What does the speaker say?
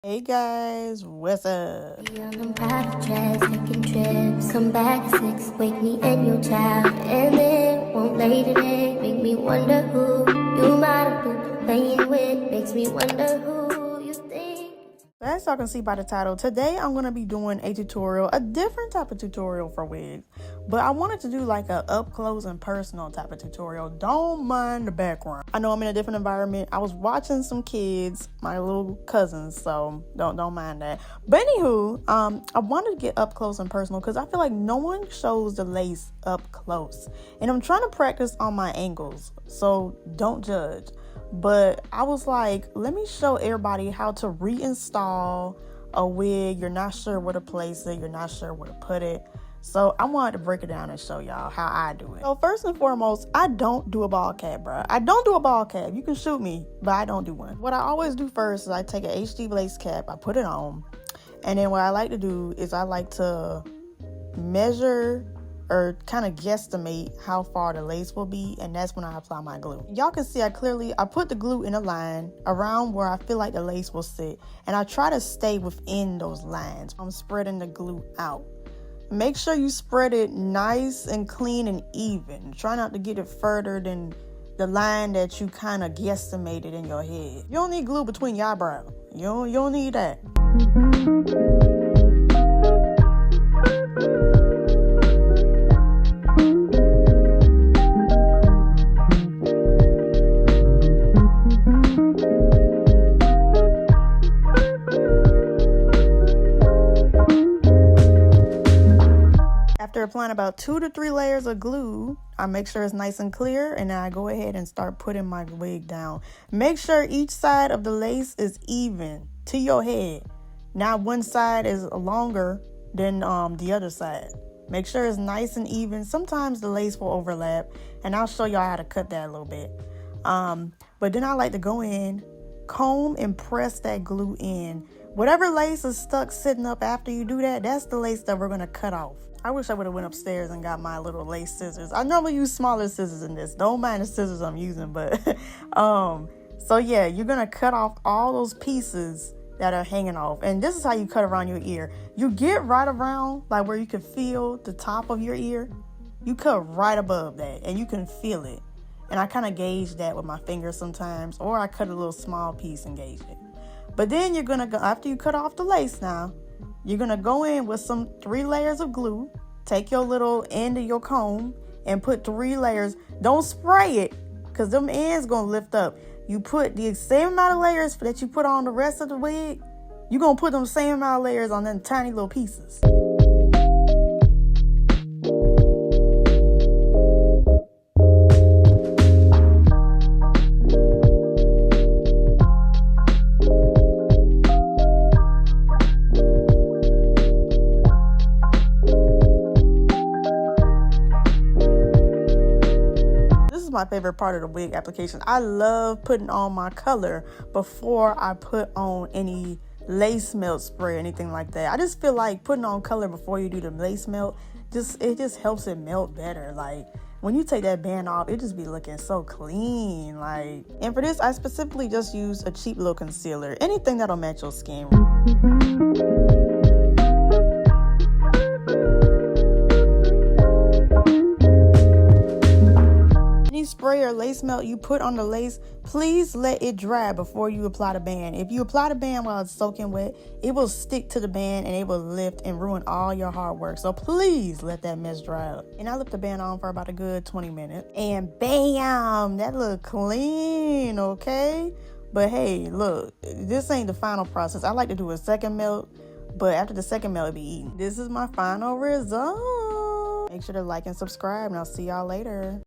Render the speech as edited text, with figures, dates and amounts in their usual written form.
Hey guys, what's up? On them private jets, taking trips, come back at 6, wake me and your child, and then won't lay today, make me wonder who you might have been playing with, makes me wonder who you think. As y'all can see by the title, today I'm going to be doing a tutorial, a different type of tutorial for wigs, but I wanted to do like a up close and personal type of tutorial. Don't mind the background. I know I'm in a different environment. I was watching some kids, my little cousins, so don't mind that. But anywho, I wanted to get up close and personal because I feel like no one shows the lace up close, and I'm trying to practice on my angles, so don't judge. But I was like, let me show everybody how to reinstall a wig. You're not sure where to place it. You're not sure where to put it. So I wanted to break it down and show y'all how I do it. So first and foremost, I don't do a ball cap, bro. I don't do a ball cap. You can shoot me, but I don't do one. What I always do first is I take an HD lace cap, I put it on. And then what I like to do is I like to measure or kind of guesstimate how far the lace will be, and that's when I apply my glue. Y'all can see I put the glue in a line around where I feel like the lace will sit, and I try to stay within those lines. I'm spreading the glue out. Make sure you spread it nice and clean and even. Try not to get it further than the line that you kind of guesstimated in your head. You don't need glue between your eyebrows. You don't need that. After applying about 2 to 3 layers of glue, I make sure it's nice and clear, and then I go ahead and start putting my wig down. Make sure each side of the lace is even to your head. Now one side is longer than the other side. Make sure it's nice and even. Sometimes the lace will overlap, and I'll show y'all how to cut that a little bit. But then I like to go in, comb and press that glue in. Whatever lace is stuck sitting up after you do that, that's the lace that we're going to cut off. I wish I would have went upstairs and got my little lace scissors. I normally use smaller scissors in this. Don't mind the scissors I'm using, but so yeah, you're going to cut off all those pieces that are hanging off. And this is how you cut around your ear. You get right around like where you can feel the top of your ear. You cut right above that and you can feel it. And I kind of gauge that with my fingers sometimes, or I cut a little small piece and gauge it. But then you're going to go, after you cut off the lace now, you're going to go in with some 3 layers of glue. Take your little end of your comb and put 3 layers. Don't spray it because them ends going to lift up. You put the same amount of layers that you put on the rest of the wig. You're going to put them same amount of layers on them tiny little pieces. My favorite part of the wig application. I love putting on my color before I put on any lace melt spray or anything like that. I just feel like putting on color before you do the lace melt, it just helps it melt better. Like when you take that band off, it just be looking so clean. Like, and for this, I specifically just use a cheap little concealer, anything that'll match your skin. Spray or lace melt you put on the lace, please let it dry before you apply the band. If you apply the band while it's soaking wet, it will stick to the band and it will lift and ruin all your hard work. So please let that mess dry up. And I left the band on for about a good 20 minutes. And bam, that look clean, okay? But hey, look, this ain't the final process. I like to do a second melt, but after the second melt, it be eaten. This is my final result. Make sure to like and subscribe, and I'll see y'all later.